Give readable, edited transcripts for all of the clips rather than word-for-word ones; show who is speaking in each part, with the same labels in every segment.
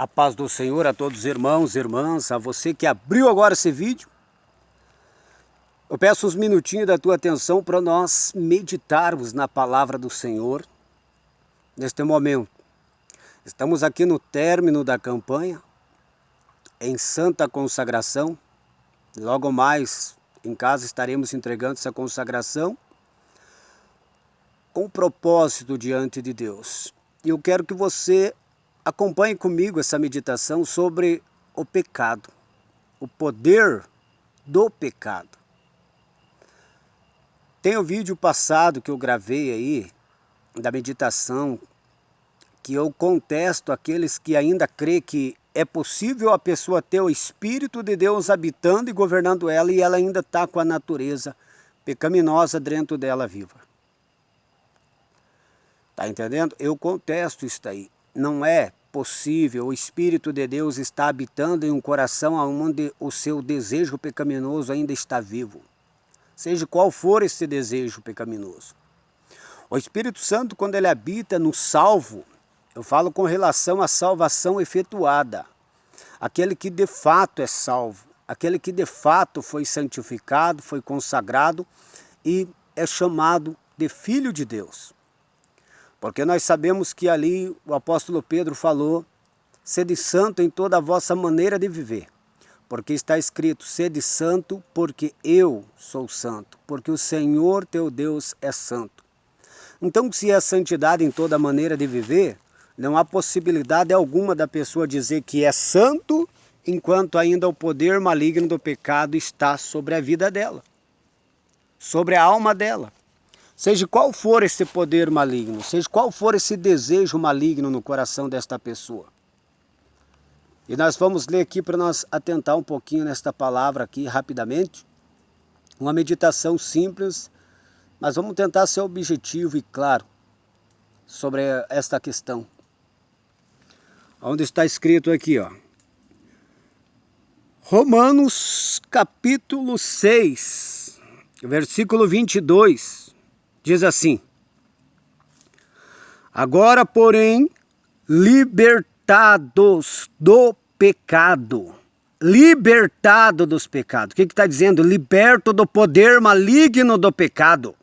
Speaker 1: A paz do Senhor a todos os irmãos e irmãs, a você que abriu agora esse vídeo. Eu peço uns minutinhos da tua atenção para nós meditarmos na palavra do Senhor neste momento. Estamos aqui no término da campanha, em santa consagração. Logo mais em casa estaremos entregando essa consagração com propósito diante de Deus. E eu quero que você acompanhe comigo essa meditação sobre o pecado, o poder do pecado. Tem o vídeo passado que eu gravei aí, da meditação, que eu contesto aqueles que ainda creem que é possível a pessoa ter o Espírito de Deus habitando e governando ela e ela ainda está com a natureza pecaminosa dentro dela viva. Tá entendendo? Eu contesto isso aí. Não é possível o Espírito de Deus estar habitando em um coração onde o seu desejo pecaminoso ainda está vivo. Seja qual for esse desejo pecaminoso. O Espírito Santo, quando ele habita no salvo, eu falo com relação à salvação efetuada. Aquele que de fato é salvo. Aquele que de fato foi santificado, foi consagrado e é chamado de Filho de Deus. Porque nós sabemos que ali o apóstolo Pedro falou: sede santo em toda a vossa maneira de viver. Porque está escrito: sede santo, porque eu sou santo. Porque o Senhor teu Deus é santo. Então, se é santidade em toda maneira de viver, não há possibilidade alguma da pessoa dizer que é santo, enquanto ainda o poder maligno do pecado está sobre a vida dela, sobre a alma dela. Seja qual for esse poder maligno, seja qual for esse desejo maligno no coração desta pessoa. E nós vamos ler aqui para nós atentar um pouquinho nesta palavra aqui rapidamente. Uma meditação simples, mas vamos tentar ser objetivo e claro sobre esta questão. Onde está escrito aqui, ó. Romanos capítulo 6, versículo 22. Diz assim: agora, porém, libertados do pecado. Libertado dos pecados. O que está dizendo? Liberto do poder maligno do pecado.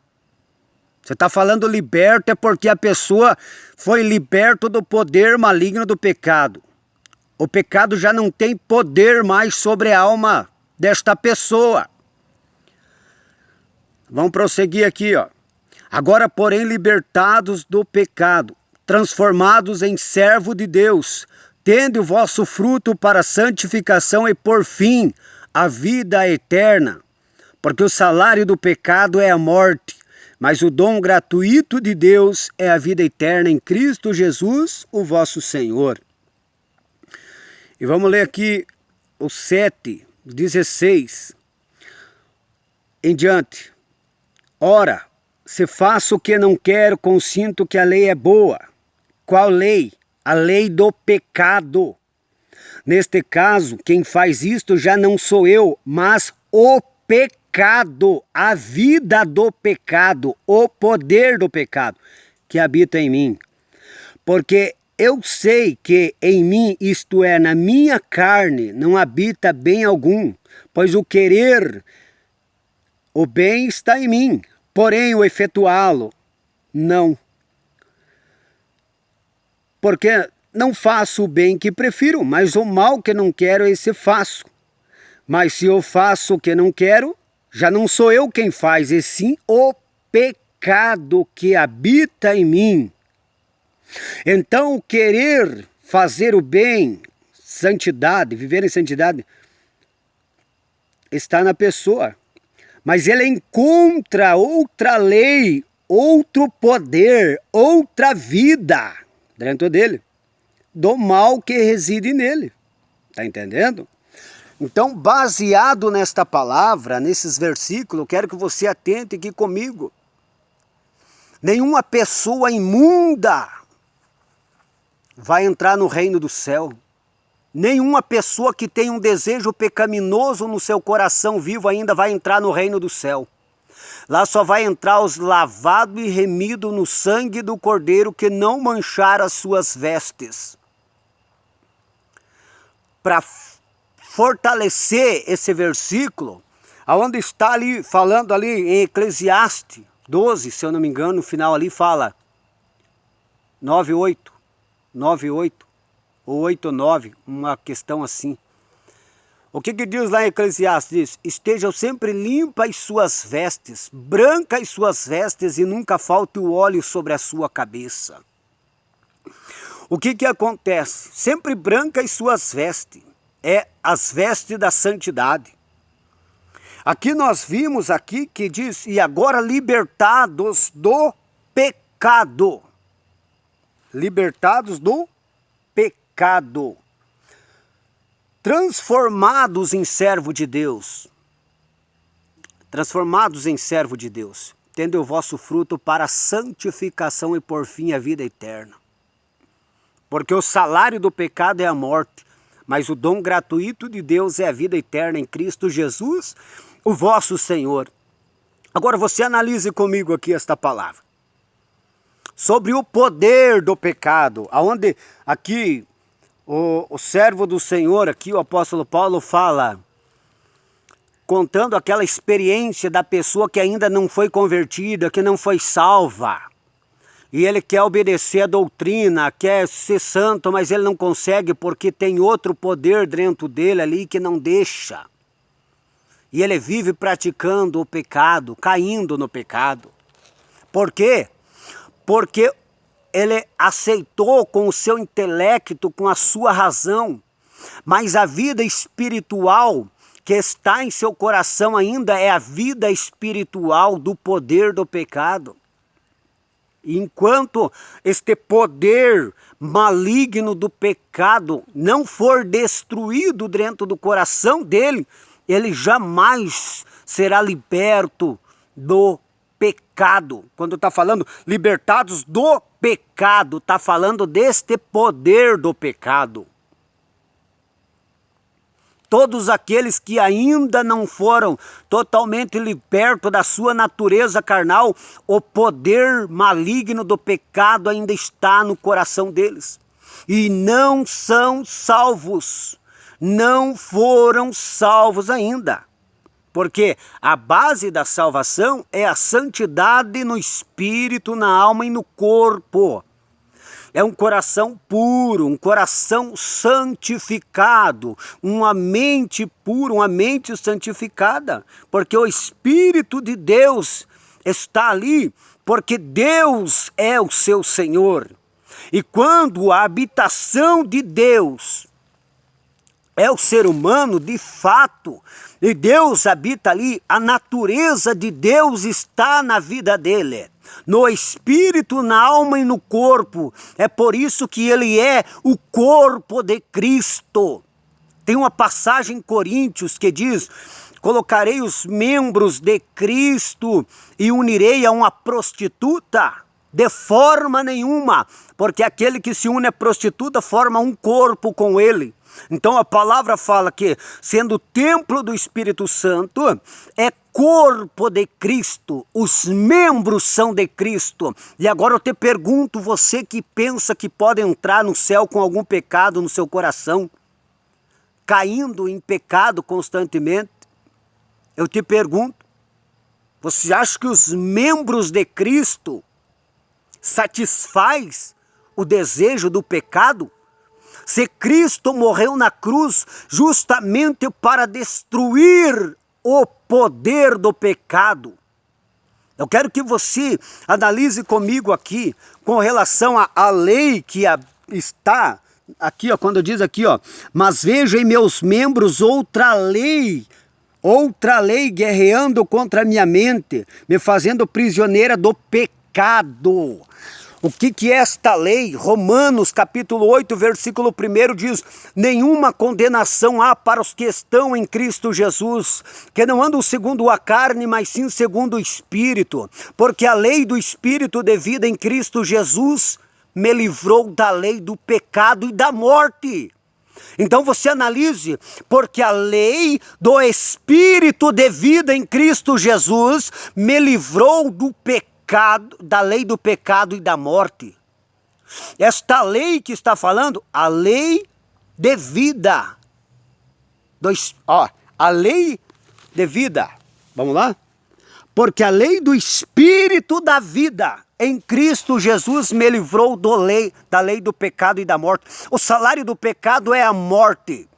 Speaker 1: Você está falando liberto é porque a pessoa foi liberto do poder maligno do pecado. O pecado já não tem poder mais sobre a alma desta pessoa. Vamos prosseguir aqui, ó. Agora, porém, libertados do pecado, transformados em servo de Deus, tende o vosso fruto para a santificação e, por fim, a vida eterna. Porque o salário do pecado é a morte, mas o dom gratuito de Deus é a vida eterna em Cristo Jesus, o vosso Senhor. E vamos ler aqui o 7:16 em diante. Ora, se faço o que não quero, consinto que a lei é boa. Qual lei? A lei do pecado. Neste caso, quem faz isto já não sou eu, mas o pecado, a vida do pecado, o poder do pecado que habita em mim. Porque eu sei que em mim, isto é, na minha carne, não habita bem algum, pois o querer o bem está em mim, porém o efetuá-lo, não. Porque não faço o bem que prefiro, mas o mal que não quero, esse faço. Mas se eu faço o que não quero, já não sou eu quem faz, e sim o pecado que habita em mim. Então, querer fazer o bem, santidade, viver em santidade, está na pessoa. Mas ele encontra outra lei, outro poder, outra vida dentro dele, do mal que reside nele. Está entendendo? Então, baseado nesta palavra, nesses versículos, eu quero que você atente aqui comigo. Nenhuma pessoa imunda vai entrar no reino do céu. Nenhuma pessoa que tem um desejo pecaminoso no seu coração vivo ainda vai entrar no reino do céu. Lá só vai entrar os lavados e remidos no sangue do Cordeiro que não manchar as suas vestes. para fortalecer esse versículo, aonde está ali, falando ali em Eclesiastes 12, se eu não me engano, no final ali fala 9:8, ou 8:9, uma questão assim. O que diz lá em Eclesiastes? Diz, estejam sempre limpas suas vestes, brancas suas vestes, e nunca falte o óleo sobre a sua cabeça. O que acontece? Sempre brancas suas vestes, é as vestes da santidade. Aqui nós vimos aqui que diz, e agora libertados do pecado. Libertados do pecado. Transformados em servo de Deus. Transformados em servo de Deus. Tendo o vosso fruto para a santificação e por fim a vida eterna. Porque o salário do pecado é a morte, mas o dom gratuito de Deus é a vida eterna em Cristo Jesus, o vosso Senhor. Agora você analise comigo aqui esta palavra. Sobre o poder do pecado, aonde aqui o servo do Senhor, aqui o apóstolo Paulo fala, contando aquela experiência da pessoa que ainda não foi convertida, que não foi salva. E ele quer obedecer a doutrina, quer ser santo, mas ele não consegue porque tem outro poder dentro dele ali que não deixa. E ele vive praticando o pecado, caindo no pecado. Por quê? Porque ele aceitou com o seu intelecto, com a sua razão, mas a vida espiritual que está em seu coração ainda é a vida espiritual do poder do pecado. Enquanto este poder maligno do pecado não for destruído dentro do coração dele, ele jamais será liberto do pecado. Quando está falando libertados do pecado, está falando deste poder do pecado. Todos aqueles que ainda não foram totalmente libertos da sua natureza carnal, o poder maligno do pecado ainda está no coração deles. E não são salvos, não foram salvos ainda. Porque a base da salvação é a santidade no espírito, na alma e no corpo. É um coração puro, um coração santificado, uma mente pura, uma mente santificada. Porque o Espírito de Deus está ali, porque Deus é o seu Senhor. E quando a habitação de Deus é o ser humano, de fato, e Deus habita ali, a natureza de Deus está na vida dele. No espírito, na alma e no corpo. É por isso que ele é o corpo de Cristo. Tem uma passagem em Coríntios que diz, colocarei os membros de Cristo e unirei a uma prostituta? De forma nenhuma, porque aquele que se une à prostituta forma um corpo com ele. Então a palavra fala que, sendo o templo do Espírito Santo, é corpo de Cristo, os membros são de Cristo. E agora eu te pergunto, você que pensa que pode entrar no céu com algum pecado no seu coração, caindo em pecado constantemente, eu te pergunto, você acha que os membros de Cristo satisfaz o desejo do pecado? Se Cristo morreu na cruz justamente para destruir o poder do pecado. Eu quero que você analise comigo aqui com relação à lei que está aqui, ó, quando diz aqui, ó, mas vejo em meus membros outra lei guerreando contra a minha mente, me fazendo prisioneira do pecado. O que é esta lei? Romanos capítulo 8, versículo 1 diz, nenhuma condenação há para os que estão em Cristo Jesus, que não andam segundo a carne, mas sim segundo o Espírito, porque a lei do Espírito de vida em Cristo Jesus me livrou da lei do pecado e da morte. Então você analise, porque a lei do Espírito de vida em Cristo Jesus me livrou do pecado, da lei do pecado e da morte. Esta lei que está falando, a lei de vida A lei de vida. Vamos lá? Porque a lei do Espírito da vida em Cristo Jesus me livrou da lei do pecado e da morte. O salário do pecado é a morte.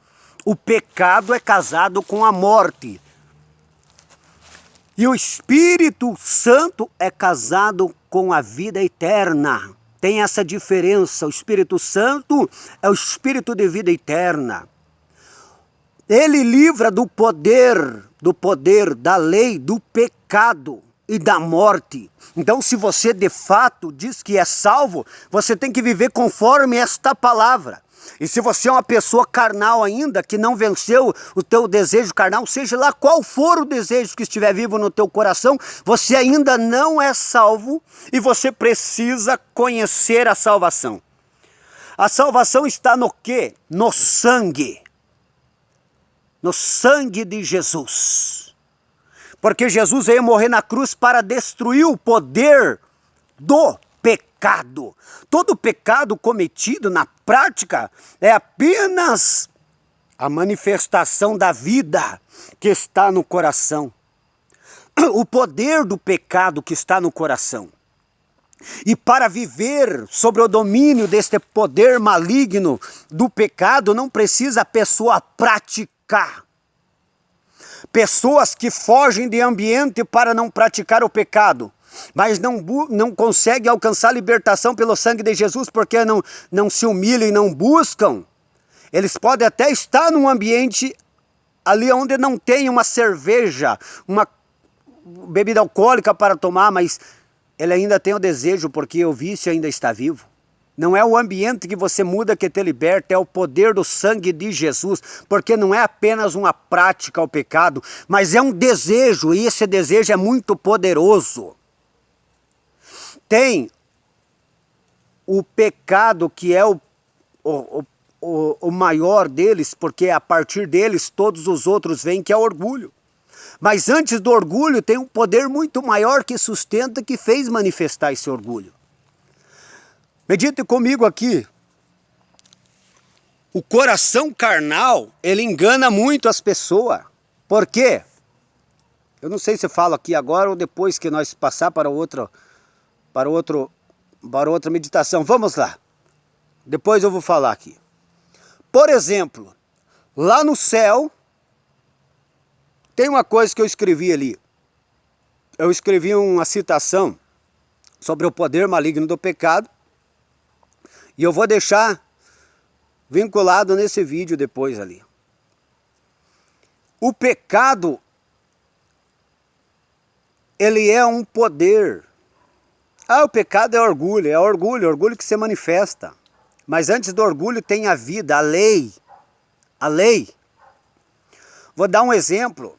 Speaker 1: O pecado é casado com a morte. E o Espírito Santo é casado com a vida eterna. Tem essa diferença. O Espírito Santo é o Espírito de vida eterna. Ele livra do poder da lei, do pecado e da morte. Então, se você de fato diz que é salvo, você tem que viver conforme esta palavra. E se você é uma pessoa carnal ainda, que não venceu o teu desejo carnal, seja lá qual for o desejo que estiver vivo no teu coração, você ainda não é salvo e você precisa conhecer a salvação. A salvação está no quê? No sangue. No sangue de Jesus. Porque Jesus veio morrer na cruz para destruir o poder do pecado. Todo pecado cometido na prática é apenas a manifestação da vida que está no coração. O poder do pecado que está no coração. E para viver sobre o domínio deste poder maligno do pecado, não precisa a pessoa praticar. Pessoas que fogem de ambiente para não praticar o pecado, mas não conseguem alcançar a libertação pelo sangue de Jesus porque não se humilham e não buscam. Eles podem até estar num ambiente ali onde não tem uma cerveja, uma bebida alcoólica para tomar, mas ele ainda tem o desejo porque o vício ainda está vivo. Não é o ambiente que você muda que te liberta, é o poder do sangue de Jesus, porque não é apenas uma prática ao pecado, mas é um desejo, e esse desejo é muito poderoso. Tem o pecado que é o maior deles, porque a partir deles todos os outros vêm, que é o orgulho. Mas antes do orgulho tem um poder muito maior que sustenta, que fez manifestar esse orgulho. Medite comigo aqui. O coração carnal, ele engana muito as pessoas. Por quê? Eu não sei se eu falo aqui agora ou depois que nós passar para outra meditação. Vamos lá. Depois eu vou falar aqui. Por exemplo, lá no céu, tem uma coisa que eu escrevi ali. Eu escrevi uma citação sobre o poder maligno do pecado. E eu vou deixar vinculado nesse vídeo depois ali. O pecado, ele é um poder. O pecado é orgulho que se manifesta. Mas antes do orgulho tem a vida, a lei. A lei. Vou dar um exemplo.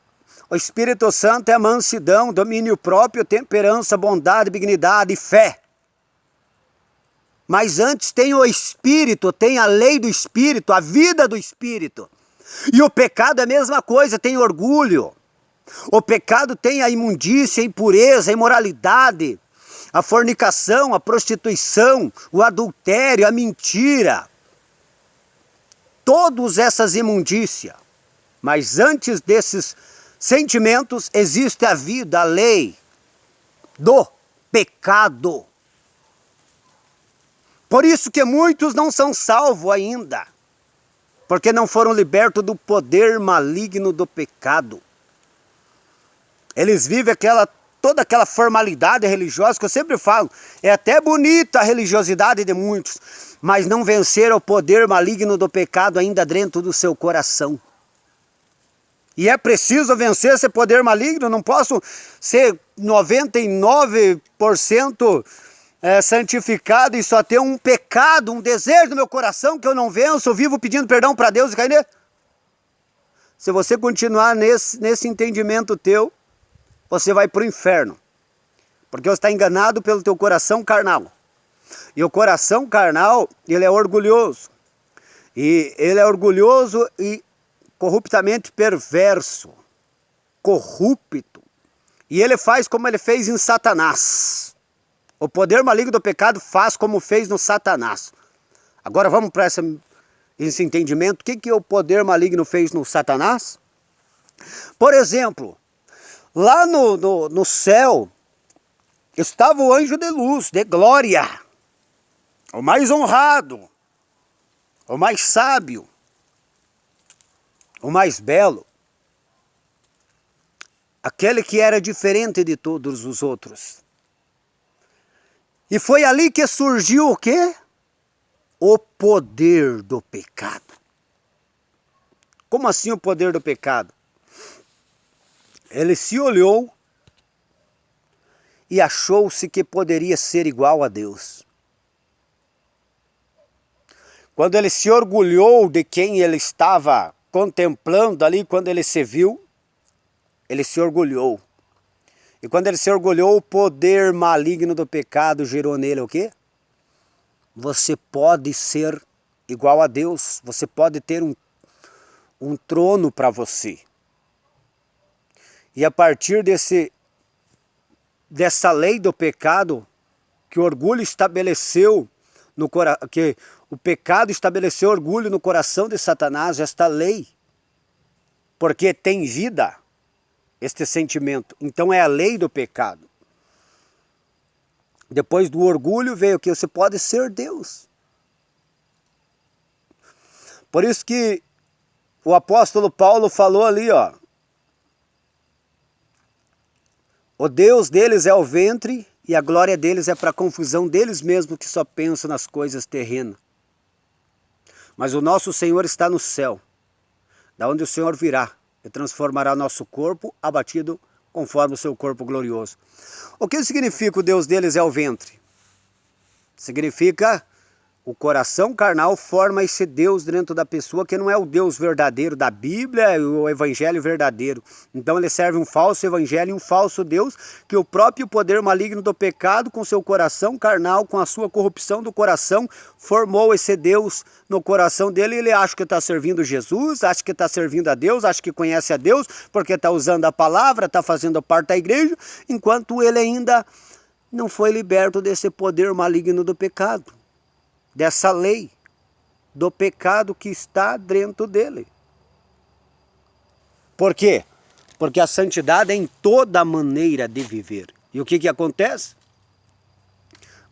Speaker 1: O Espírito Santo é a mansidão, domínio próprio, temperança, bondade, benignidade e fé. Mas antes tem o Espírito, tem a lei do Espírito, a vida do Espírito. E o pecado é a mesma coisa, tem orgulho. O pecado tem a imundícia, a impureza, a imoralidade, a fornicação, a prostituição, o adultério, a mentira. Todas essas imundícias. Mas antes desses sentimentos existe a vida, a lei do pecado. Por isso que muitos não são salvos ainda, porque não foram libertos do poder maligno do pecado. Eles vivem toda aquela formalidade religiosa que eu sempre falo, é até bonita a religiosidade de muitos, mas não venceram o poder maligno do pecado ainda dentro do seu coração. E é preciso vencer esse poder maligno, não posso ser 99% santificado e só ter um pecado, um desejo no meu coração que eu não venço, eu vivo pedindo perdão para Deus e cair nele. Se você continuar nesse entendimento teu, você vai para o inferno, porque você está enganado pelo teu coração carnal. E o coração carnal, ele é orgulhoso. E ele é orgulhoso e corruptamente perverso. Corrupto. E ele faz como ele fez em Satanás. O poder maligno do pecado faz como fez no Satanás. Agora vamos para esse entendimento. O que o poder maligno fez no Satanás? Por exemplo, lá no céu estava o anjo de luz, de glória, o mais honrado, o mais sábio, o mais belo, aquele que era diferente de todos os outros. E foi ali que surgiu o quê? O poder do pecado. Como assim o poder do pecado? Ele se olhou e achou-se que poderia ser igual a Deus. Quando ele se orgulhou de quem ele estava contemplando ali, quando ele se viu, ele se orgulhou. E quando ele se orgulhou, o poder maligno do pecado gerou nele o quê? Você pode ser igual a Deus, você pode ter um trono para você. E a partir dessa lei do pecado, que o orgulho estabeleceu no coração, que o pecado estabeleceu orgulho no coração de Satanás, esta lei, porque tem vida este sentimento. Então é a lei do pecado. Depois do orgulho veio o que? Você pode ser Deus. Por isso que o apóstolo Paulo falou ali, ó. O Deus deles é o ventre e a glória deles é para a confusão deles mesmos que só pensam nas coisas terrenas. Mas o nosso Senhor está no céu, da onde o Senhor virá e transformará nosso corpo abatido conforme o seu corpo glorioso. O que significa o Deus deles é o ventre? Significa o coração carnal forma esse Deus dentro da pessoa que não é o Deus verdadeiro da Bíblia e o evangelho verdadeiro. Então ele serve um falso evangelho e um falso Deus, que o próprio poder maligno do pecado com seu coração carnal, com a sua corrupção do coração, formou esse Deus no coração dele. Ele acha que está servindo Jesus, acha que está servindo a Deus, acha que conhece a Deus, porque está usando a palavra, está fazendo parte da igreja, enquanto ele ainda não foi liberto desse poder maligno do pecado, dessa lei do pecado que está dentro dele. Por quê? Porque a santidade é em toda maneira de viver. E o que acontece?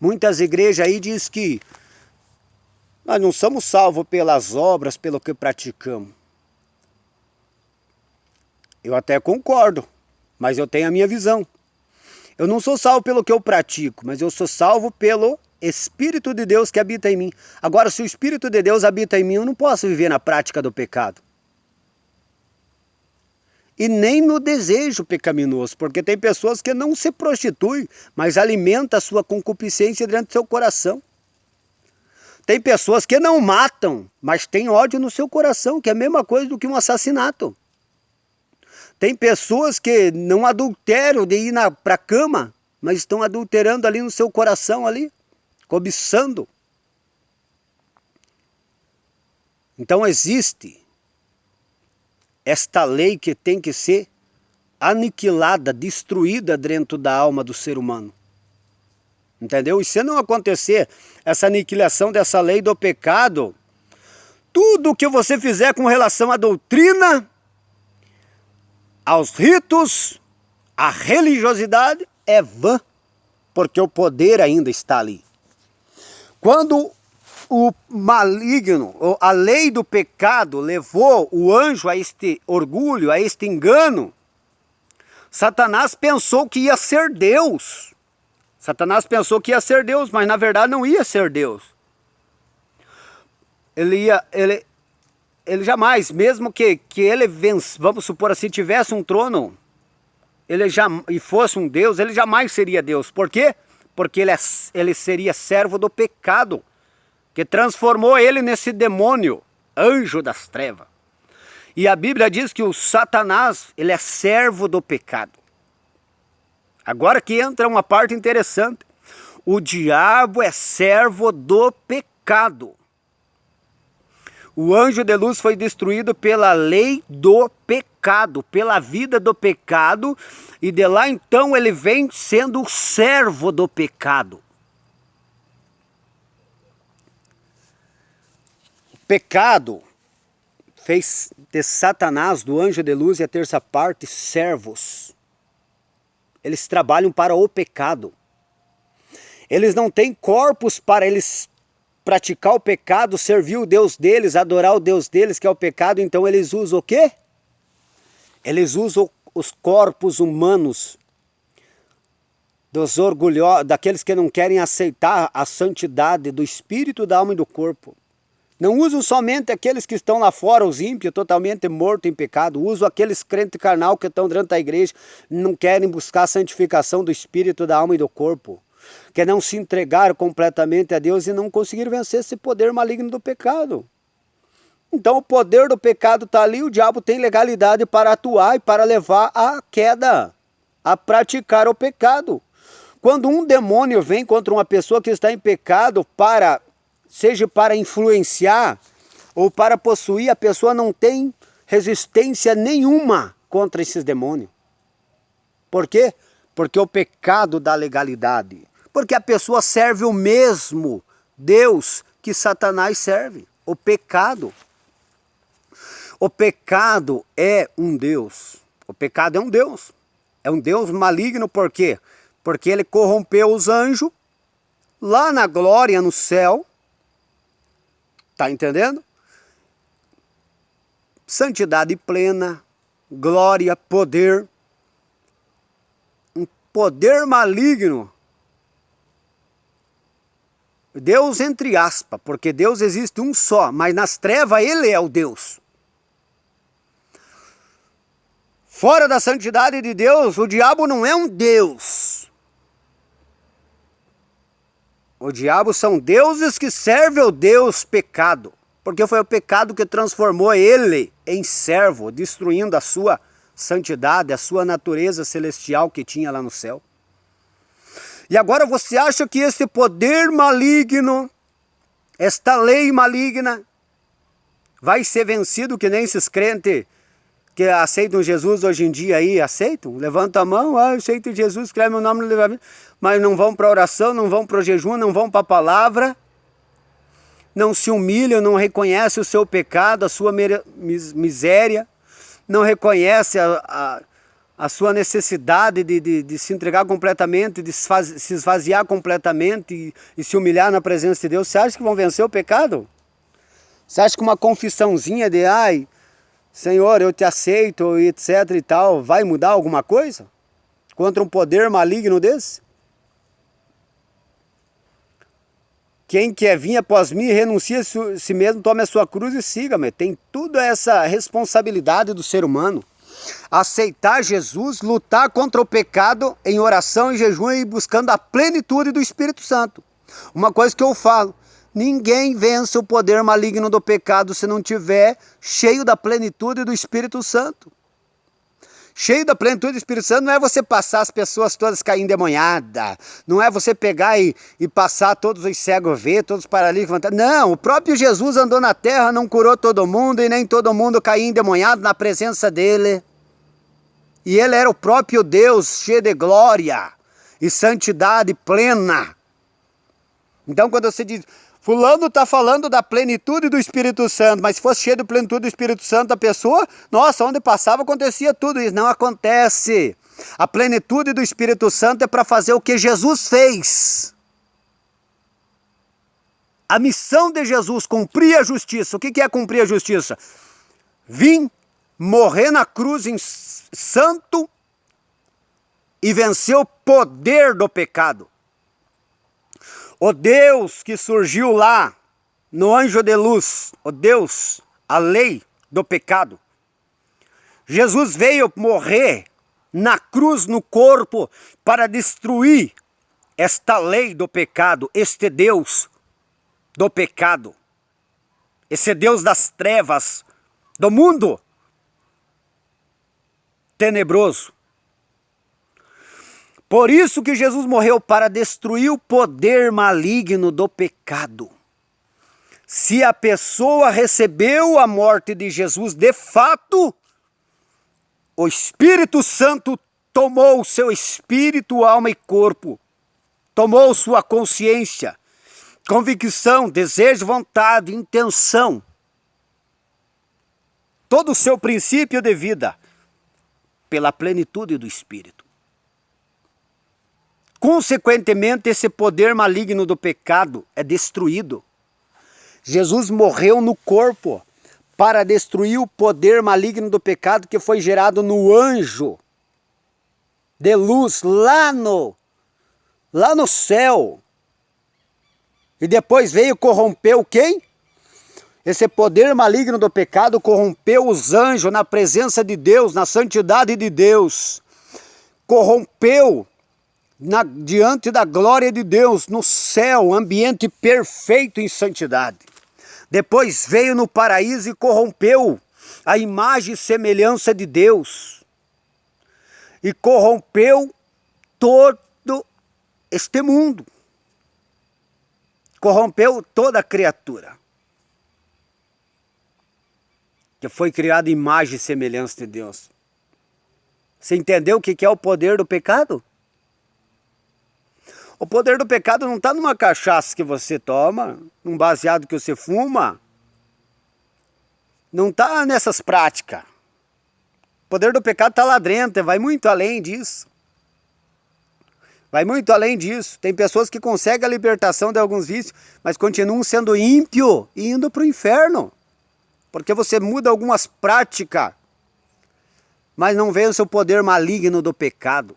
Speaker 1: Muitas igrejas aí dizem que nós não somos salvos pelas obras, pelo que praticamos. Eu até concordo, mas eu tenho a minha visão. Eu não sou salvo pelo que eu pratico, mas eu sou salvo pelo Espírito de Deus que habita em mim. Agora, se o Espírito de Deus habita em mim, eu não posso viver na prática do pecado. E nem no desejo pecaminoso, porque tem pessoas que não se prostituem, mas alimentam a sua concupiscência dentro do seu coração. Tem pessoas que não matam, mas têm ódio no seu coração, que é a mesma coisa do que um assassinato. Tem pessoas que não adulteram de ir para a cama, mas estão adulterando ali no seu coração ali, cobiçando. Então existe esta lei que tem que ser aniquilada, destruída dentro da alma do ser humano. Entendeu? E se não acontecer essa aniquilação dessa lei do pecado, tudo que você fizer com relação à doutrina, aos ritos, à religiosidade, é vã, porque o poder ainda está ali. Quando o maligno, a lei do pecado levou o anjo a este orgulho, a este engano, Satanás pensou que ia ser Deus. Satanás pensou que ia ser Deus, mas na verdade não ia ser Deus. Ele jamais, mesmo que ele vamos supor assim, tivesse um trono, e fosse um Deus, ele jamais seria Deus. Por quê? Porque ele seria servo do pecado, que transformou ele nesse demônio, anjo das trevas. E a Bíblia diz que o Satanás, ele é servo do pecado. Agora que entra uma parte interessante. O diabo é servo do pecado. O anjo de luz foi destruído pela lei do pecado, pela vida do pecado, e de lá então ele vem sendo o servo do pecado. pecado fez de Satanás, do anjo de luz e a terça parte, servos. Eles trabalham para o pecado. Eles não têm corpos para eles praticar o pecado, servir o Deus deles, adorar o Deus deles, que é o pecado. Então eles usam o quê? Eles usam os corpos humanos dos orgulhosos, daqueles que não querem aceitar a santidade do espírito, da alma e do corpo. Não usam somente aqueles que estão lá fora, os ímpios, totalmente mortos em pecado. Usam aqueles crentes carnal que estão dentro da igreja, não querem buscar a santificação do espírito, da alma e do corpo. Que não se entregaram completamente a Deus e não conseguiram vencer esse poder maligno do pecado. Então o poder do pecado está ali, o diabo tem legalidade para atuar e para levar à queda, a praticar o pecado. Quando um demônio vem contra uma pessoa que está em pecado, seja para influenciar ou para possuir, a pessoa não tem resistência nenhuma contra esses demônios. Por quê? Porque o pecado dá legalidade. Porque a pessoa serve o mesmo Deus que Satanás serve, o pecado. O pecado é um Deus. O pecado é um Deus. É um Deus maligno, por quê? Porque ele corrompeu os anjos lá na glória, no céu. Tá entendendo? Santidade plena, glória, poder. Um poder maligno. Deus entre aspas, porque Deus existe um só, mas nas trevas ele é o Deus. Fora da santidade de Deus, o diabo não é um Deus. O diabo são deuses que servem ao Deus pecado. Porque foi o pecado que transformou ele em servo, destruindo a sua santidade, a sua natureza celestial que tinha lá no céu. E agora você acha que esse poder maligno, esta lei maligna, vai ser vencido que nem esses crentes que aceitam Jesus hoje em dia aí, aceitam? Levanta a mão, eu aceito Jesus, escreve meu nome no livramento, mas não vão para a oração, não vão para o jejum, não vão para a palavra, não se humilham, não reconhecem o seu pecado, a sua miséria, não reconhecem a sua necessidade de se entregar completamente, de se esvaziar completamente e se humilhar na presença de Deus. Você acha que vão vencer o pecado? Você acha que uma confissãozinha de Senhor, eu te aceito, etc e tal, vai mudar alguma coisa? Contra um poder maligno desse? Quem quer vir após mim, renuncia a si mesmo, tome a sua cruz e siga-me. Tem tudo essa responsabilidade do ser humano. Aceitar Jesus, lutar contra o pecado em oração e jejum e buscando a plenitude do Espírito Santo. Uma coisa que eu falo, ninguém vence o poder maligno do pecado se não tiver cheio da plenitude do Espírito Santo. Cheio da plenitude do Espírito Santo não é você passar as pessoas todas cair endemoniadas, não é você pegar e passar todos os cegos ver, todos os paralíticos levantar. Não, o próprio Jesus andou na terra, não curou todo mundo e nem todo mundo caía endemoniado na presença dele. E ele era o próprio Deus, cheio de glória e santidade plena. Então quando você diz, fulano está falando da plenitude do Espírito Santo, mas se fosse cheio de plenitude do Espírito Santo a pessoa, nossa, onde passava acontecia tudo isso. Não acontece. A plenitude do Espírito Santo é para fazer o que Jesus fez. A missão de Jesus, cumprir a justiça. O que é cumprir a justiça? Vim morrer na cruz em santo e vencer o poder do pecado. O Deus que surgiu lá no anjo de luz, o Deus, a lei do pecado. Jesus veio morrer na cruz, no corpo, para destruir esta lei do pecado, este Deus do pecado, esse Deus das trevas, do mundo tenebroso. Por isso que Jesus morreu, para destruir o poder maligno do pecado. Se a pessoa recebeu a morte de Jesus de fato, o Espírito Santo tomou o seu espírito, alma e corpo, tomou sua consciência, convicção, desejo, vontade, intenção todo o seu princípio de vida pela plenitude do Espírito. Consequentemente, esse poder maligno do pecado é destruído. Jesus morreu no corpo para destruir o poder maligno do pecado que foi gerado no anjo de luz lá no céu. E depois veio corrompeu quem? Esse poder maligno do pecado corrompeu os anjos na presença de Deus, na santidade de Deus. Corrompeu diante da glória de Deus, no céu, ambiente perfeito em santidade. Depois veio no paraíso e corrompeu a imagem e semelhança de Deus. E corrompeu todo este mundo. Corrompeu toda a criatura que foi criada em imagem e semelhança de Deus. Você entendeu o que é o poder do pecado? O poder do pecado não está numa cachaça que você toma, num baseado que você fuma. Não está nessas práticas. O poder do pecado está lá dentro, vai muito além disso. Vai muito além disso. Tem pessoas que conseguem a libertação de alguns vícios, mas continuam sendo ímpio e indo para o inferno. Porque você muda algumas práticas, mas não vence o poder maligno do pecado.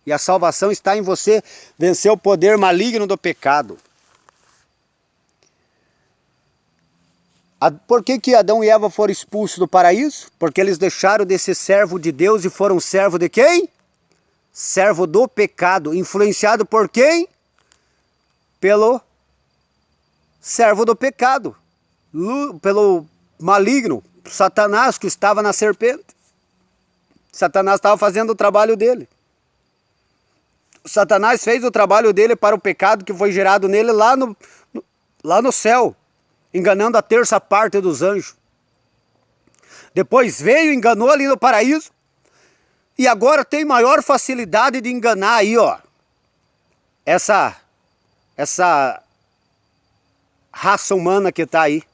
Speaker 1: E a salvação está em você vencer o poder maligno do pecado. Por que Adão e Eva foram expulsos do paraíso? Porque eles deixaram de ser servo de Deus e foram servo de quem? Servo do pecado. Influenciado por quem? Pelo servo do pecado. Pelo maligno, Satanás, que estava na serpente. Satanás estava fazendo o trabalho dele. Satanás fez o trabalho dele para o pecado que foi gerado nele lá no céu, enganando a terça parte dos anjos. Depois veio, enganou ali no paraíso, e agora tem maior facilidade de enganar aí, ó, essa raça humana que está aí,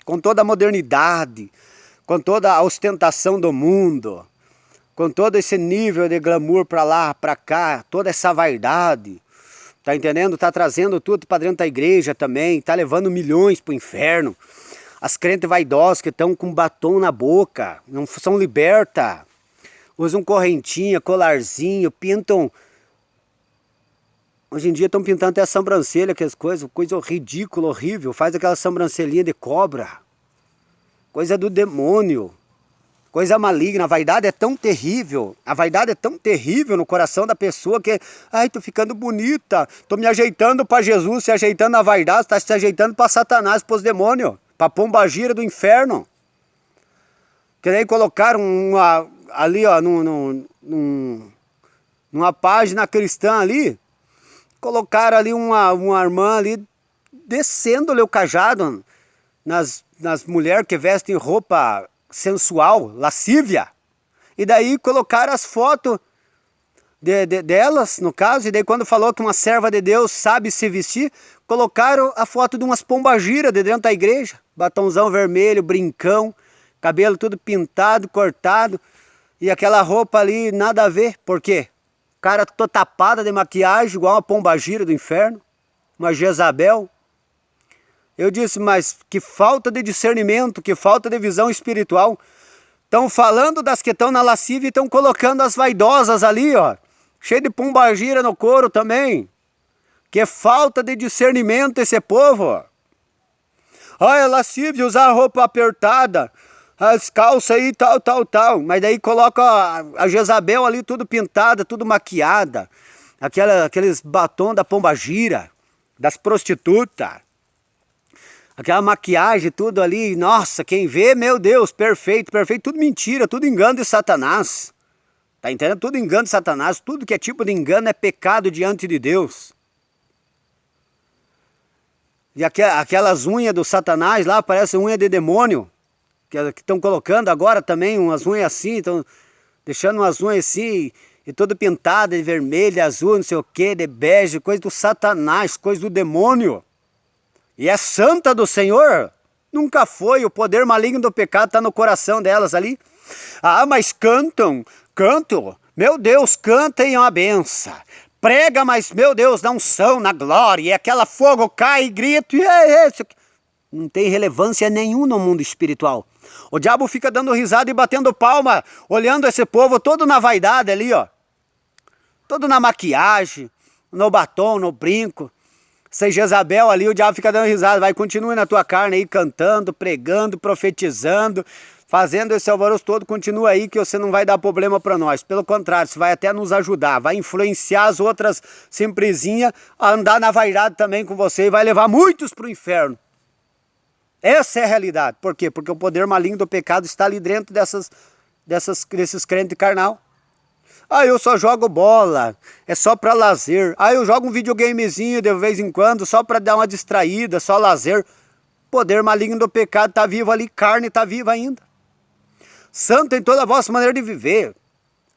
Speaker 1: com toda a modernidade, com toda a ostentação do mundo, com todo esse nível de glamour para lá, para cá, toda essa vaidade, tá entendendo? Tá trazendo tudo para dentro da igreja também, tá levando milhões para o inferno. As crentes vaidosas que estão com batom na boca, não são libertas, usam correntinha, colarzinho, pintam. Hoje em dia estão pintando até a sobrancelha, aquelas coisas, coisa ridícula, horrível, faz aquela sobrancelhinha de cobra, coisa do demônio. Coisa maligna, a vaidade é tão terrível, no coração da pessoa que, ai, tô ficando bonita, tô me ajeitando para Jesus, se ajeitando na vaidade, tá se ajeitando para Satanás, para os demônios, para pombagira do inferno. Que nem colocaram ali, ó, numa página cristã ali, colocaram ali uma irmã ali, descendo-lhe o cajado nas mulheres que vestem roupa sensual, lascívia, e daí colocaram as fotos delas, no caso, e daí quando falou que uma serva de Deus sabe se vestir, colocaram a foto de umas pombagiras de dentro da igreja, batonzão vermelho, brincão, cabelo tudo pintado, cortado, e aquela roupa ali nada a ver. Por quê? O cara todo tapada de maquiagem, igual uma pombagira do inferno, uma Jezabel. Eu disse, mas que falta de discernimento, que falta de visão espiritual. Estão falando das que estão na lascívia e estão colocando as vaidosas ali, ó. Cheio de pombagira no couro também. Que falta de discernimento esse povo, ó. Ah, é lascívia, usar roupa apertada, as calças aí, tal. Mas daí coloca a Jezabel ali tudo pintada, tudo maquiada. Aqueles batom da pombagira, das prostitutas. Aquela maquiagem, tudo ali, nossa, quem vê, meu Deus, perfeito, tudo mentira, tudo engano de Satanás. Tá entendendo? Tudo engano de Satanás, tudo que é tipo de engano é pecado diante de Deus. E aquelas unhas do Satanás lá, parecem unha de demônio, que estão colocando agora também umas unhas assim, estão deixando umas unhas assim, e tudo pintado de vermelho, azul, não sei o que, de bege, coisa do Satanás, coisa do demônio. E é santa do Senhor, Nunca foi. O poder maligno do pecado está no coração delas ali. Ah, mas cantam. Meu Deus, cantem uma benção. Prega, mas meu Deus, na unção, na glória. E aquela fogo cai e grita. E é isso. Não tem relevância nenhuma no mundo espiritual. O diabo fica dando risada e batendo palma, olhando esse povo todo na vaidade ali, ó. Todo na maquiagem, no batom, no brinco. Sem Jezabel ali, o diabo fica dando risada. Vai, continue na tua carne aí, cantando, pregando, profetizando, fazendo esse alvoroço todo. Continua aí que você não vai dar problema para nós. Pelo contrário, você vai até nos ajudar. Vai influenciar as outras simplesinhas a andar na vaidade também com você. E vai levar muitos para o inferno. Essa é a realidade. Por quê? Porque o poder maligno do pecado está ali dentro desses crentes carnal. Ah, eu só jogo bola, é só para lazer. Ah, eu jogo um videogamezinho de vez em quando, só para dar uma distraída, só lazer. Poder maligno do pecado está vivo ali, carne está viva ainda. Santo em toda a vossa maneira de viver.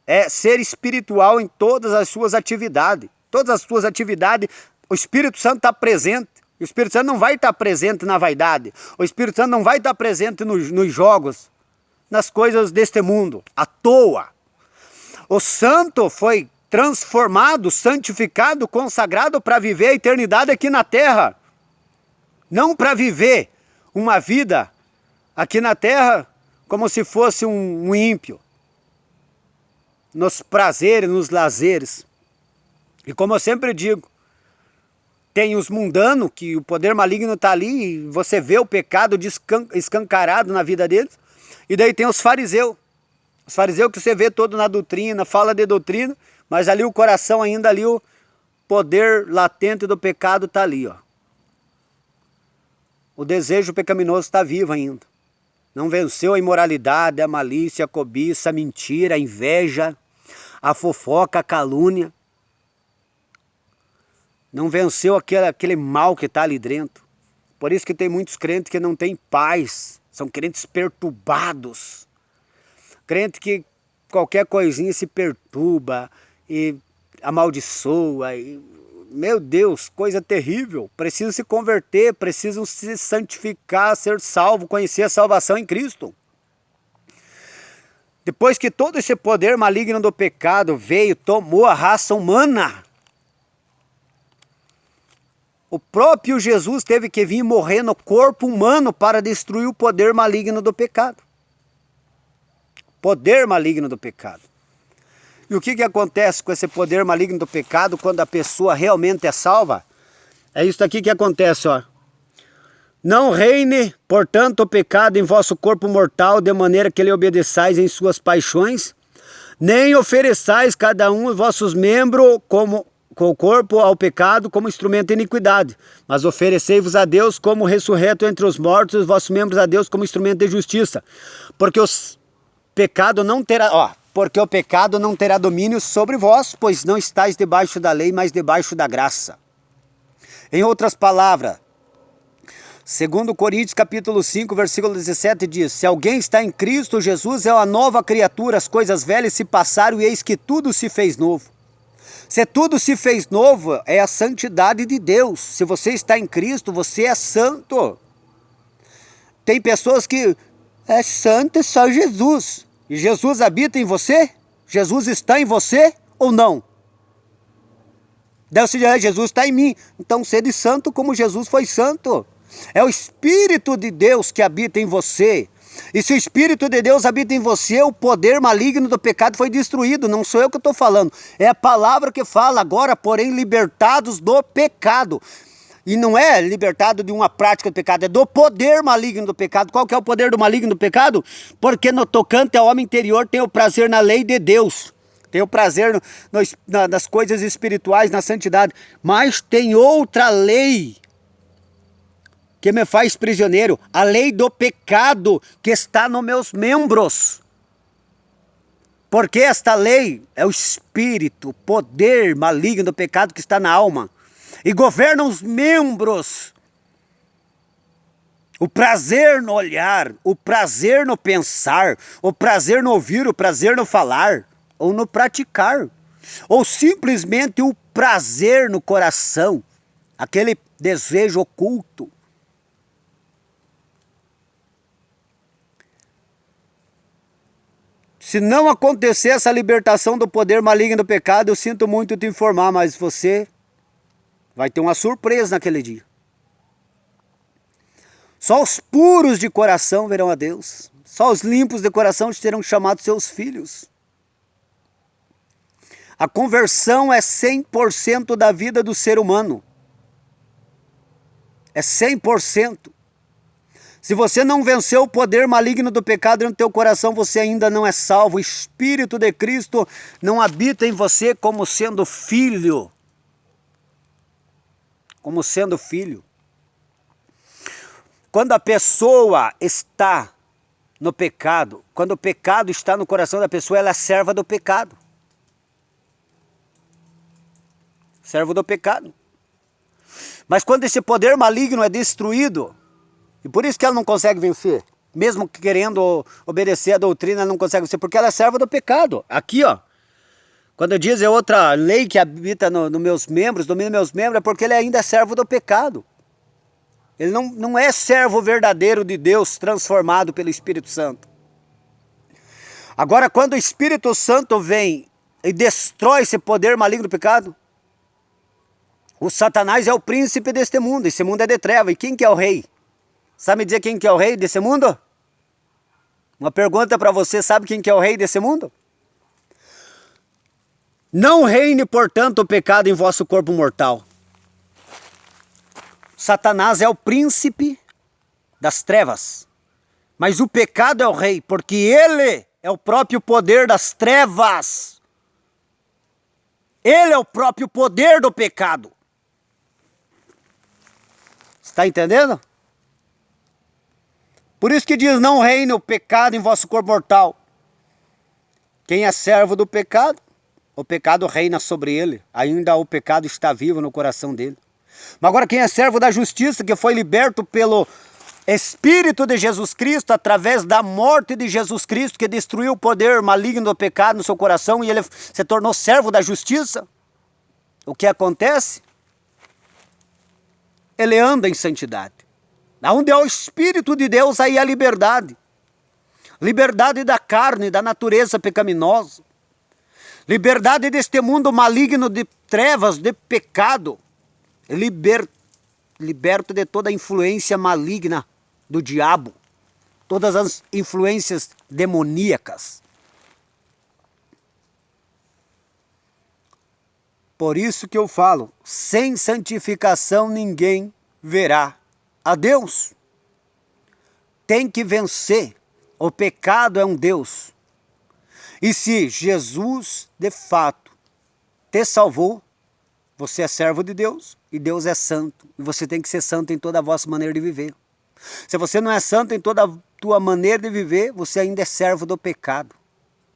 Speaker 1: É ser espiritual em todas as suas atividades. Todas as suas atividades, o Espírito Santo está presente. O Espírito Santo não vai estar presente na vaidade. O Espírito Santo não vai estar presente nos jogos, nas coisas deste mundo, à toa. O santo foi transformado, santificado, consagrado para viver a eternidade aqui na terra. Não para viver uma vida aqui na terra como se fosse um ímpio. Nos prazeres, nos lazeres. E como eu sempre digo, tem os mundanos, que o poder maligno está ali, e você vê o pecado escancarado na vida deles. E daí tem os fariseus. Os fariseus que você vê todo na doutrina, fala de doutrina, mas ali o coração ainda ali, o poder latente do pecado está ali, ó. O desejo pecaminoso está vivo ainda. Não venceu a imoralidade, a malícia, a cobiça, a mentira, a inveja, a fofoca, a calúnia. Não venceu aquele mal que está ali dentro. Por isso que tem muitos crentes que não têm paz, são crentes perturbados. Crente que qualquer coisinha se perturba e amaldiçoa. Meu Deus, coisa terrível. Precisam se converter, precisam se santificar, ser salvo, conhecer a salvação em Cristo. Depois que todo esse poder maligno do pecado veio, tomou a raça humana, o próprio Jesus teve que vir morrer no corpo humano para destruir o poder maligno do pecado. Poder maligno do pecado. E o que acontece com esse poder maligno do pecado quando a pessoa realmente é salva? É isso aqui que acontece, ó. Não reine, portanto, o pecado em vosso corpo mortal, de maneira que lhe obedeçais em suas paixões, nem ofereçais cada um os vossos membros com o corpo ao pecado como instrumento de iniquidade, mas oferecei-vos a Deus como ressurreto entre os mortos, os vossos membros a Deus como instrumento de justiça, porque o pecado não terá domínio sobre vós, pois não estáis debaixo da lei, mas debaixo da graça. Em outras palavras, segundo Coríntios capítulo 5, versículo 17 diz: se alguém está em Cristo Jesus, é uma nova criatura, as coisas velhas se passaram e eis que tudo se fez novo. Se tudo se fez novo, é a santidade de Deus. Se você está em Cristo, você é santo. Tem pessoas que é santo é só Jesus. E Jesus habita em você? Jesus está em você ou não? Deve ser, Jesus está em mim. Então sede santo como Jesus foi santo. É o Espírito de Deus que habita em você. E se o Espírito de Deus habita em você, o poder maligno do pecado foi destruído. Não sou eu que estou falando. É a palavra que fala agora, porém, libertados do pecado. E não é libertado de uma prática do pecado, é do poder maligno do pecado. Qual que é o poder do maligno do pecado? Porque no tocante ao homem interior tem o prazer na lei de Deus. Tem o prazer nas coisas espirituais, na santidade. Mas tem outra lei que me faz prisioneiro, a lei do pecado que está nos meus membros. Porque esta lei é o espírito, o poder maligno do pecado que está na alma. E governa os membros. O prazer no olhar, o prazer no pensar, o prazer no ouvir, o prazer no falar, ou no praticar. Ou simplesmente o prazer no coração, aquele desejo oculto. Se não acontecer essa libertação do poder maligno do pecado, eu sinto muito te informar, mas você vai ter uma surpresa naquele dia. Só os puros de coração verão a Deus. Só os limpos de coração serão chamados seus filhos. A conversão é 100% da vida do ser humano. É 100%. Se você não venceu o poder maligno do pecado no teu coração, você ainda não é salvo. O Espírito de Cristo não habita em você como sendo filho. Como sendo filho. Quando a pessoa está no pecado, quando o pecado está no coração da pessoa, ela é serva do pecado. Servo do pecado. Mas quando esse poder maligno é destruído, e por isso que ela não consegue vencer, mesmo querendo obedecer a doutrina, ela não consegue vencer, porque ela é serva do pecado. Aqui, ó, quando diz é outra lei que habita nos meus membros, domina meus membros, é porque ele ainda é servo do pecado. Ele não é servo verdadeiro de Deus, transformado pelo Espírito Santo. Agora, quando o Espírito Santo vem e destrói esse poder maligno do pecado, o Satanás é o príncipe deste mundo. Esse mundo é de treva. E quem que é o rei? Sabe me dizer quem que é o rei desse mundo? Uma pergunta para você, sabe quem que é o rei desse mundo? Não reine, portanto, o pecado em vosso corpo mortal. Satanás é o príncipe das trevas. Mas o pecado é o rei, porque ele é o próprio poder das trevas. Ele é o próprio poder do pecado. Está entendendo? Por isso que diz, não reine o pecado em vosso corpo mortal. Quem é servo do pecado, o pecado reina sobre ele. Ainda o pecado está vivo no coração dele. Mas agora quem é servo da justiça, que foi liberto pelo Espírito de Jesus Cristo, através da morte de Jesus Cristo, que destruiu o poder maligno do pecado no seu coração, e ele se tornou servo da justiça, o que acontece? Ele anda em santidade. Onde é o Espírito de Deus, aí há liberdade. Liberdade da carne, da natureza pecaminosa. Liberdade deste mundo maligno de trevas, de pecado. Liberto de toda a influência maligna do diabo. Todas as influências demoníacas. Por isso que eu falo, sem santificação ninguém verá a Deus. Tem que vencer. O pecado é um Deus. E se Jesus, de fato, te salvou, você é servo de Deus e Deus é santo. E você tem que ser santo em toda a vossa maneira de viver. Se você não é santo em toda a tua maneira de viver, você ainda é servo do pecado.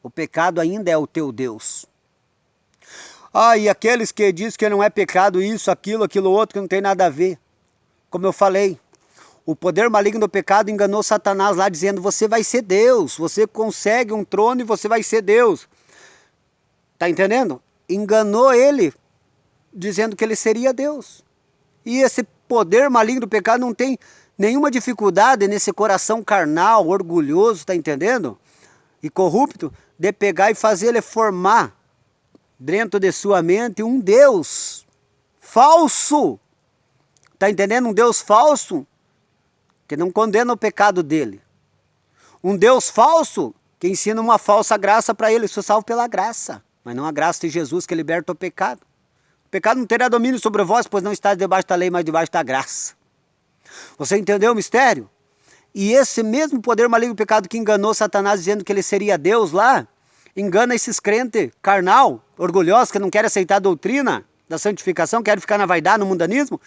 Speaker 1: O pecado ainda é o teu Deus. E aqueles que dizem que não é pecado isso, aquilo outro, que não tem nada a ver. Como eu falei, o poder maligno do pecado enganou Satanás lá dizendo, você vai ser Deus, você consegue um trono e você vai ser Deus. Tá entendendo? Enganou ele, dizendo que ele seria Deus. E esse poder maligno do pecado não tem nenhuma dificuldade nesse coração carnal, orgulhoso, tá entendendo? E corrupto, de pegar e fazer ele formar dentro de sua mente um Deus falso. Está entendendo? Um Deus falso que não condena o pecado dele. Um Deus falso que ensina uma falsa graça para ele. Sou salvo pela graça, mas não a graça de Jesus que liberta o pecado. O pecado não terá domínio sobre vós, pois não está debaixo da lei, mas debaixo da graça. Você entendeu o mistério? E esse mesmo poder maligno do pecado que enganou Satanás dizendo que ele seria Deus lá, engana esses crentes carnal, orgulhosos, que não querem aceitar a doutrina da santificação, querem ficar na vaidade, no mundanismo,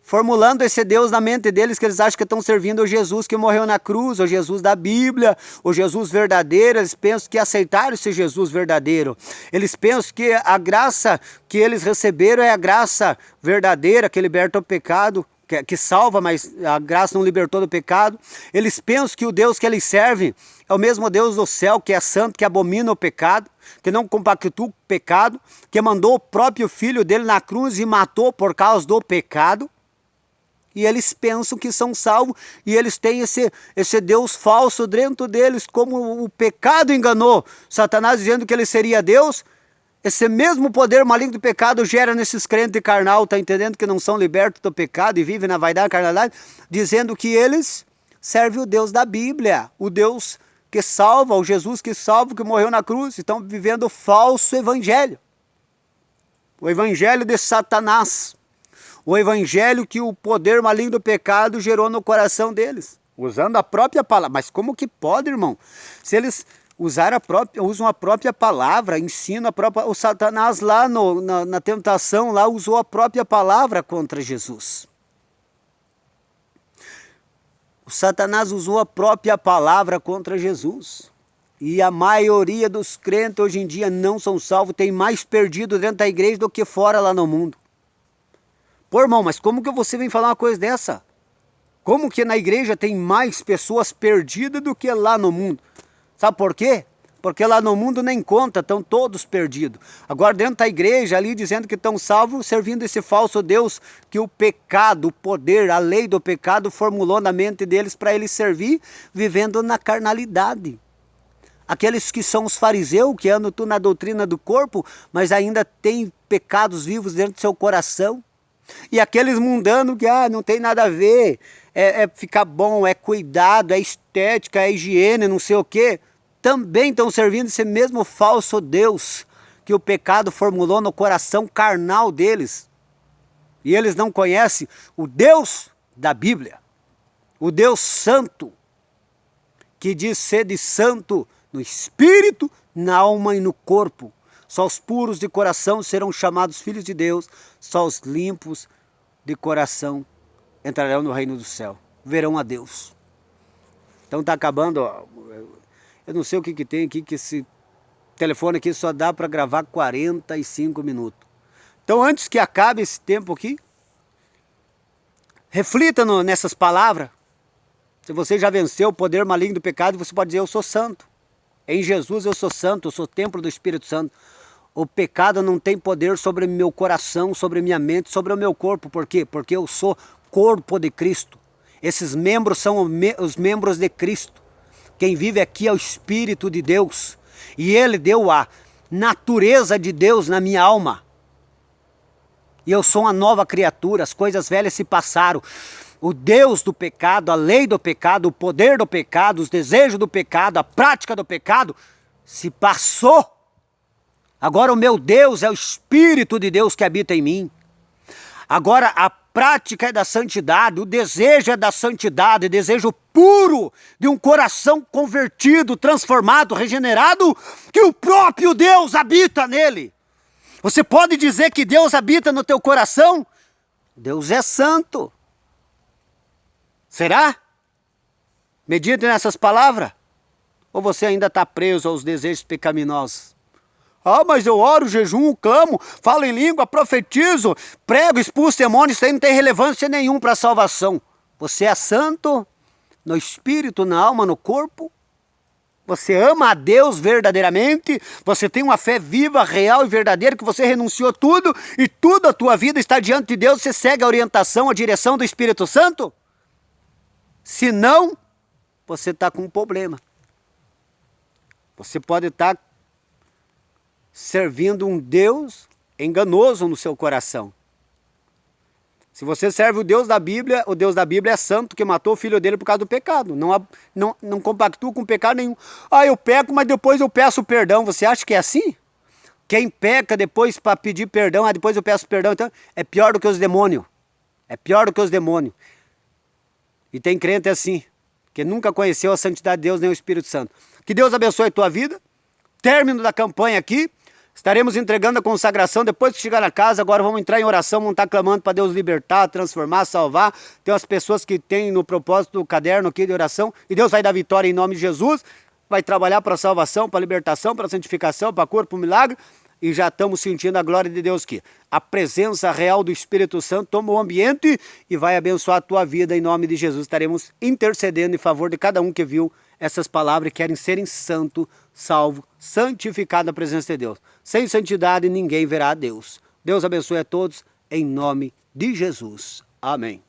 Speaker 1: formulando esse Deus na mente deles, que eles acham que estão servindo o Jesus que morreu na cruz, o Jesus da Bíblia, o Jesus verdadeiro. Eles pensam que aceitaram esse Jesus verdadeiro. Eles pensam que a graça que eles receberam é a graça verdadeira, que liberta o pecado, que salva, mas a graça não libertou do pecado. Eles pensam que o Deus que eles servem é o mesmo Deus do céu, que é santo, que abomina o pecado, que não compactua o pecado, que mandou o próprio filho dele na cruz e matou por causa do pecado. E eles pensam que são salvos, e eles têm esse Deus falso dentro deles, como o pecado enganou Satanás dizendo que ele seria Deus. Esse mesmo poder maligno do pecado gera nesses crentes carnal, tá entendendo, que não são libertos do pecado e vivem na vaidade e carnalidade, dizendo que eles servem o Deus da Bíblia, o Deus que salva, o Jesus que salva, que morreu na cruz. Estão vivendo o falso evangelho, o evangelho de Satanás, o evangelho que o poder maligno do pecado gerou no coração deles, usando a própria palavra. Mas como que pode, irmão? Se eles usam a própria palavra, ensinam o Satanás lá na tentação, lá usou a própria palavra contra Jesus. O Satanás usou a própria palavra contra Jesus. E a maioria dos crentes hoje em dia não são salvos, tem mais perdido dentro da igreja do que fora lá no mundo. Pô, irmão, mas como que você vem falar uma coisa dessa? Como que na igreja tem mais pessoas perdidas do que lá no mundo? Sabe por quê? Porque lá no mundo nem conta, estão todos perdidos. Agora dentro da igreja ali dizendo que estão salvos, servindo esse falso Deus que o pecado, o poder, a lei do pecado formulou na mente deles para eles servir, vivendo na carnalidade. Aqueles que são os fariseus, que andam tudo na doutrina do corpo, mas ainda têm pecados vivos dentro do seu coração. E aqueles mundanos que não tem nada a ver, é ficar bom, é cuidado, é estética, é higiene, não sei o quê, também estão servindo esse mesmo falso Deus que o pecado formulou no coração carnal deles. E eles não conhecem o Deus da Bíblia, o Deus santo, que diz sede santo no espírito, na alma e no corpo. Só os puros de coração serão chamados filhos de Deus, só os limpos de coração entrarão no reino do céu, verão a Deus. Então está acabando, ó, eu não sei o que tem aqui, que esse telefone aqui só dá para gravar 45 minutos. Então antes que acabe esse tempo aqui, reflita nessas palavras. Se você já venceu o poder maligno do pecado, você pode dizer: eu sou santo. Em Jesus eu sou santo, eu sou templo do Espírito Santo. O pecado não tem poder sobre meu coração, sobre minha mente, sobre o meu corpo. Por quê? Porque eu sou corpo de Cristo. Esses membros são os membros de Cristo. Quem vive aqui é o Espírito de Deus. E Ele deu a natureza de Deus na minha alma. E eu sou uma nova criatura, as coisas velhas se passaram. O Deus do pecado, a lei do pecado, o poder do pecado, os desejos do pecado, a prática do pecado, se passou. Agora o meu Deus é o Espírito de Deus que habita em mim. Agora a prática é da santidade, o desejo é da santidade, desejo puro de um coração convertido, transformado, regenerado, que o próprio Deus habita nele. Você pode dizer que Deus habita no teu coração? Deus é santo. Será? Medite nessas palavras. Ou você ainda está preso aos desejos pecaminosos? Mas eu oro, jejuo, clamo, falo em língua, profetizo, prego, expulso demônios, isso aí não tem relevância nenhuma para a salvação. Você é santo no espírito, na alma, no corpo? Você ama a Deus verdadeiramente? Você tem uma fé viva, real e verdadeira, que você renunciou tudo e tudo a tua vida está diante de Deus, você segue a orientação, a direção do Espírito Santo? Se não, você está com um problema. Você pode estar servindo um Deus enganoso no seu coração. Se você serve o Deus da Bíblia é santo, que matou o filho dele por causa do pecado. Não compactua com pecado nenhum. Eu peco, mas depois eu peço perdão. Você acha que é assim? Quem peca depois para pedir perdão, depois eu peço perdão, então é pior do que os demônios. É pior do que os demônios. E tem crente assim, que nunca conheceu a santidade de Deus nem o Espírito Santo. Que Deus abençoe a tua vida. Término da campanha aqui. Estaremos entregando a consagração depois que chegar na casa. Agora vamos entrar em oração, vamos estar clamando para Deus libertar, transformar, salvar. Tem umas pessoas que têm no propósito o caderno aqui de oração. E Deus vai dar vitória em nome de Jesus. Vai trabalhar para a salvação, para a libertação, para a santificação, para a cura, para o milagre. E já estamos sentindo a glória de Deus aqui. A presença real do Espírito Santo toma o ambiente e vai abençoar a tua vida em nome de Jesus. Estaremos intercedendo em favor de cada um que viu essas palavras e querem serem santo, salvo, santificado na presença de Deus. Sem santidade ninguém verá a Deus. Deus abençoe a todos em nome de Jesus. Amém.